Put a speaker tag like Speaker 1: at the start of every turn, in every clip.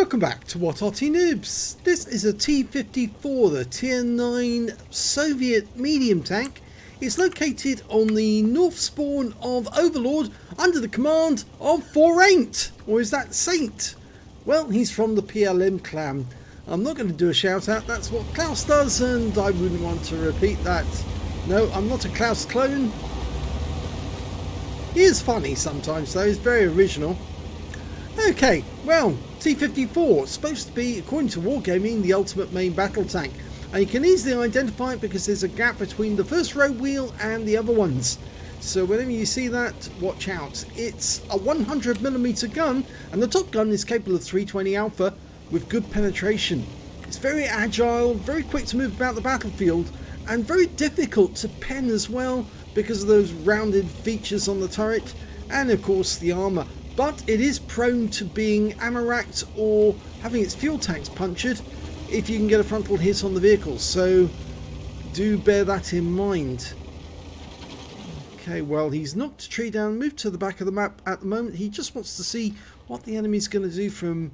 Speaker 1: Welcome back to What Arty Noobs. This is a T-54, the Tier 9 Soviet medium tank. It's located on the north spawn of Overlord under the command of 48, or is that Saint? Well, he's from the PLM clan. I'm not going to do a shout out, that's what Klaus does, and I wouldn't want to repeat that. No, I'm not a Klaus clone. He is funny sometimes though, he's very original. Okay, well, T-54 is supposed to be, according to Wargaming, the ultimate main battle tank. And you can easily identify it because there's a gap between the first row wheel and the other ones. So whenever you see that, watch out. It's a 100mm gun, and the top gun is capable of 320 alpha with good penetration. It's very agile, very quick to move about the battlefield, and very difficult to pen as well because of those rounded features on the turret, and of course the armour. But it is prone to being ammo racked or having its fuel tanks punctured if you can get a frontal hit on the vehicle, so do bear that in mind. Okay, well, he's knocked a tree down, moved to the back of the map at the moment. He just wants to see what the enemy's going to do from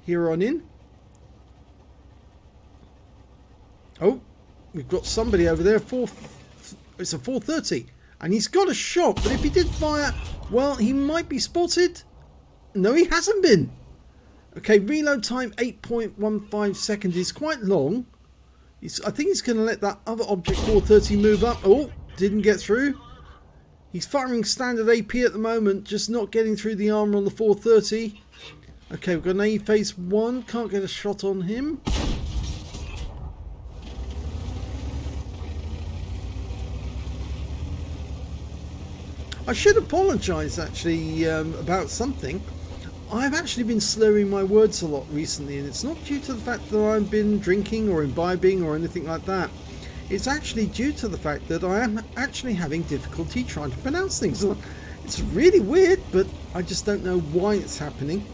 Speaker 1: here on in. Oh, we've got somebody over there. It's a 430, and he's got a shot, but if he did fire, well, he might be spotted. No, he hasn't been. Okay, reload time 8.15 seconds is quite long. I think he's going to let that other object 430 move up. Oh, didn't get through. He's firing standard AP at the moment, just not getting through the armor on the 430. Okay, we've got an A phase 1. Can't get a shot on him. I should apologise actually about something. I've actually been slurring my words a lot recently, and it's not due to the fact that I've been drinking or imbibing or anything like that. It's actually due to the fact that I am actually having difficulty trying to pronounce things. It's really weird, but I just don't know why it's happening.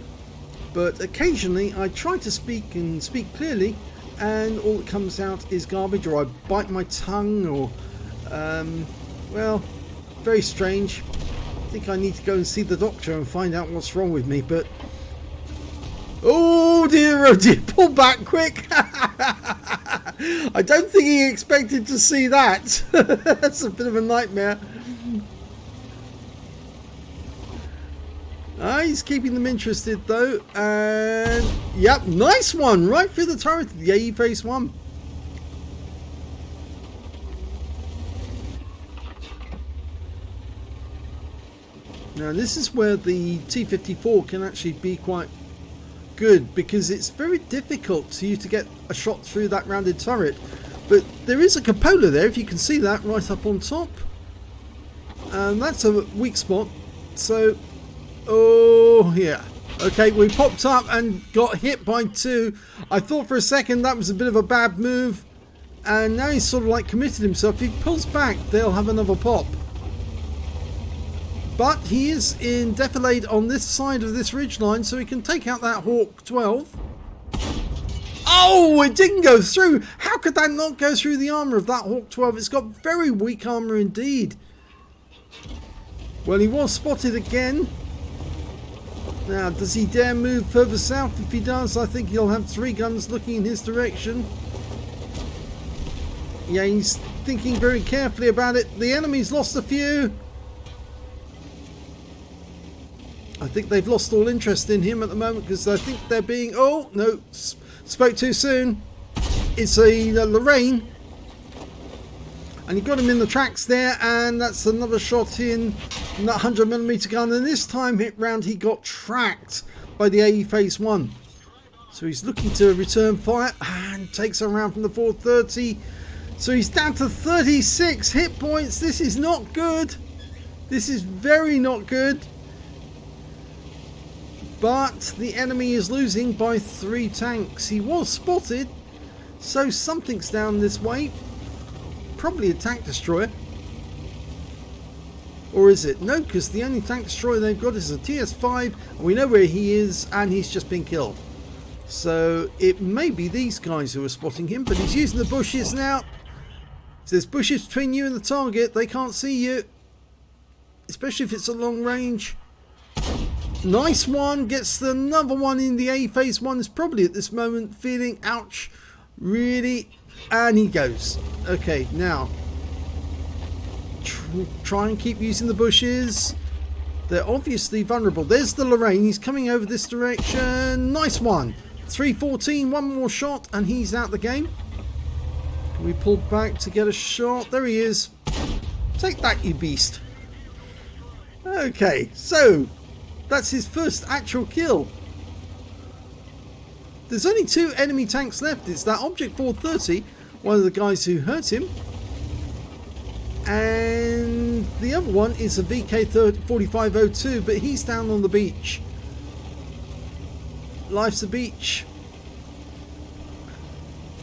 Speaker 1: But occasionally I try to speak and speak clearly, and all that comes out is garbage, or I bite my tongue, or well, very strange. I think I need to go and see the doctor and find out what's wrong with me, but oh dear, pull back quick. I don't think he expected to see that. That's a bit of a nightmare. He's keeping them interested though, and yep, nice one right through the turret of the AE phase 1. Now this is where the T-54 can actually be quite good, because it's very difficult for you to get a shot through that rounded turret, but there is a cupola there, if you can see that right up on top, and that's a weak spot. So oh yeah, okay, we popped up and got hit by 2. I thought for a second that was a bit of a bad move, and now he's sort of like committed himself. If he pulls back, they'll have another pop. But he is in defilade on this side of this ridgeline, so he can take out that Hawk 12. Oh, it didn't go through. How could that not go through the armor of that Hawk 12? It's got very weak armor indeed. Well, he was spotted again. Now, does he dare move further south? If he does, I think he'll have 3 guns looking in his direction. Yeah, he's thinking very carefully about it. The enemy's lost a few. I think they've lost all interest in him at the moment, because I think they're being... Oh, no, spoke too soon. It's a Lorraine. And he got him in the tracks there, and that's another shot in that 100mm gun. And this time hit round, he got tracked by the AE phase 1. So he's looking to return fire and takes a round from the 430. So he's down to 36 hit points. This is not good. This is very not good. But the enemy is losing by 3 tanks. He was spotted, so something's down this way. Probably a tank destroyer. Or is it? No, because the only tank destroyer they've got is a TS5. And we know where he is, and he's just been killed. So it may be these guys who are spotting him, but he's using the bushes now. If there's bushes between you and the target, they can't see you. Especially if it's a long range. Nice one. Gets another one in the A phase. One is probably at this moment feeling, ouch, really. And he goes. Okay, now. Try and keep using the bushes. They're obviously vulnerable. There's the Lorraine. He's coming over this direction. Nice one. 314. One more shot and he's out the game. Can we pull back to get a shot? There he is. Take that, you beast. Okay, so that's his first actual kill. There's only 2 enemy tanks left. It's that Object 430, one of the guys who hurt him. And the other one is a VK4502, but he's down on the beach. Life's a beach.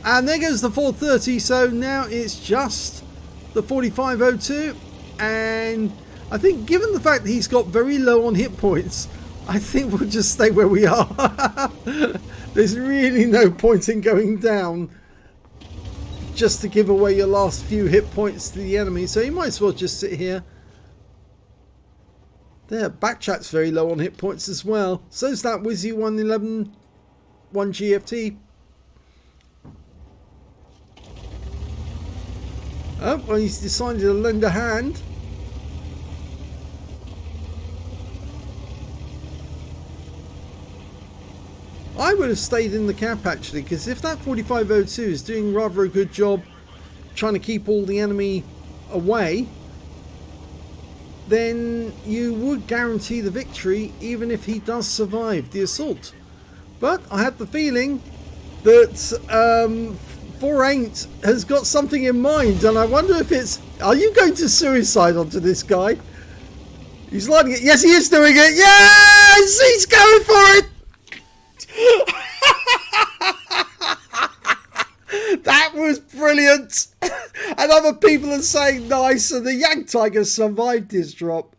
Speaker 1: And there goes the 430, so now it's just the 4502. And I think given the fact that he's got very low on hit points, I think we'll just stay where we are. There's really no point in going down just to give away your last few hit points to the enemy, so you might as well just sit here. There, Backchat's very low on hit points as well. So's that Wizzy 111 1GFT. Oh, well, he's decided to lend a hand. I would have stayed in the camp actually, because if that 4502 is doing rather a good job trying to keep all the enemy away, then you would guarantee the victory even if he does survive the assault. But I have the feeling that 48 has got something in mind, and I wonder if it's... Are you going to suicide onto this guy? He's lighting it. Yes, he is doing it. Yes! He's going for it! That was brilliant. And other people are saying nice, and the Yang Tiger survived his drop.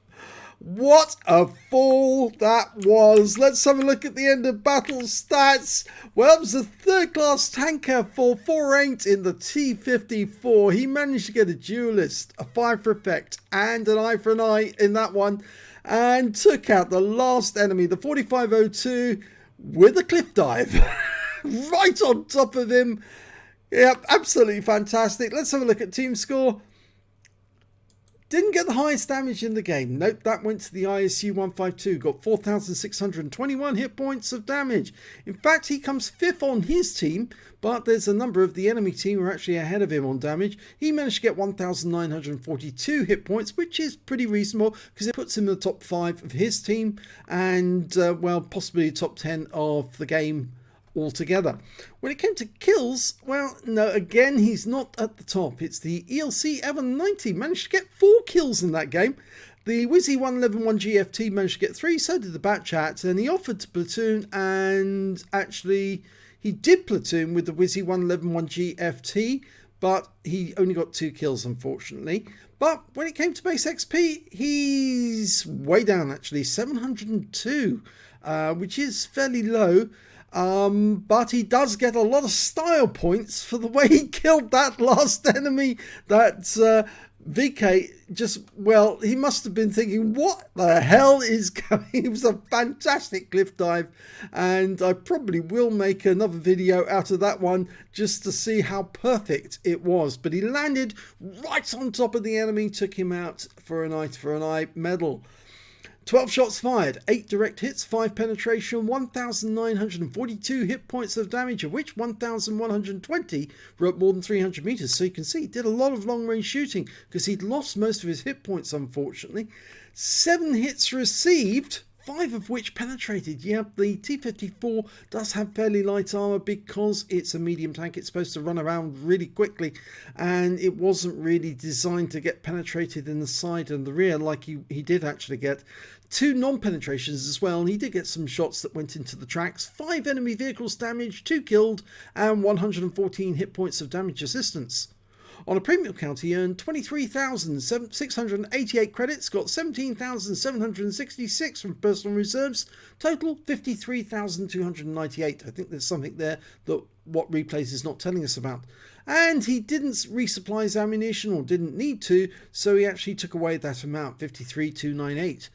Speaker 1: What a fall that was. Let's have a look at the end of battle stats. Well, it was a third class tanker for 48 in the T-54. He managed to get a duelist, a fire for effect, and an eye for an eye in that one, and took out the last enemy, the 4502, with a cliff dive. Right on top of him. Yep, absolutely fantastic. Let's have a look at team score. Didn't get the highest damage in the game. Nope, that went to the ISU 152. Got 4,621 hit points of damage. In fact, he comes 5th on his team, but there's a number of the enemy team who are actually ahead of him on damage. He managed to get 1,942 hit points, which is pretty reasonable because it puts him in the top 5 of his team and, well, possibly top 10 of the game altogether. When it came to kills, well, no, again, he's not at the top. It's the ELC Evan 90 managed to get 4 kills in that game. The Wizzy 111 1GFT managed to get 3, so did the Batchat, and he offered to platoon, and actually he did platoon with the Wizzy 111 1GFT, but he only got 2 kills, unfortunately. But when it came to base XP, he's way down, actually, 702, which is fairly low. But he does get a lot of style points for the way he killed that last enemy. That VK just, well, he must have been thinking, what the hell is going? It was a fantastic cliff dive, and I probably will make another video out of that one just to see how perfect it was. But he landed right on top of the enemy, took him out for an eye medal. 12 shots fired, 8 direct hits, 5 penetration, 1,942 hit points of damage, of which 1,120 were at more than 300 meters. So you can see he did a lot of long range shooting because he'd lost most of his hit points, unfortunately. 7 hits received, 5 of which penetrated. Yeah, the T-54 does have fairly light armor because it's a medium tank. It's supposed to run around really quickly, and it wasn't really designed to get penetrated in the side and the rear like he did actually get. 2 non-penetrations as well, and he did get some shots that went into the tracks. 5 enemy vehicles damaged, 2 killed, and 114 hit points of damage assistance. On a premium count, he earned 23,688 credits, got 17,766 from personal reserves, total 53,298. I think there's something there that what replays is not telling us about. And he didn't resupply his ammunition, or didn't need to, so he actually took away that amount, 53,298.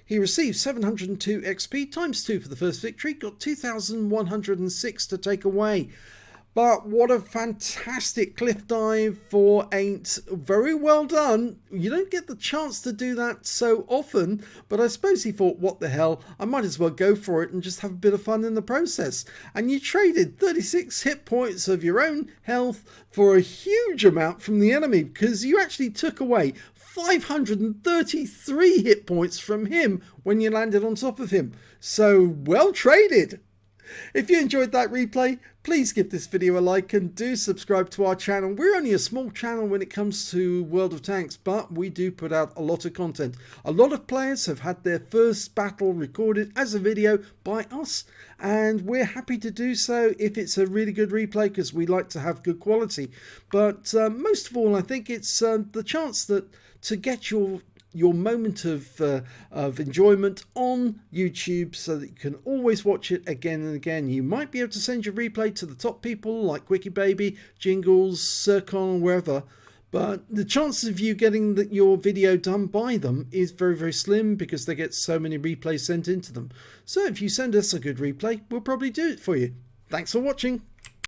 Speaker 1: He received 702 XP times 2 for the first victory, got 2,106 to take away. But what a fantastic cliff dive for Ain't. Very well done. You don't get the chance to do that so often, but I suppose he thought, what the hell, I might as well go for it and just have a bit of fun in the process. And you traded 36 hit points of your own health for a huge amount from the enemy, because you actually took away 533 hit points from him when you landed on top of him. So well traded. If you enjoyed that replay, please give this video a like and do subscribe to our channel. We're only a small channel when it comes to World of Tanks, but we do put out a lot of content. A lot of players have had their first battle recorded as a video by us, and we're happy to do so if it's a really good replay, because we like to have good quality. But most of all, I think it's the chance to get your moment of enjoyment on YouTube, so that you can always watch it again and again. You might be able to send your replay to the top people like Quickie Baby, Jingles, Circon, wherever, but the chances of you getting your video done by them is very, very slim, because they get so many replays sent into them. So if you send us a good replay, we'll probably do it for you. Thanks for watching.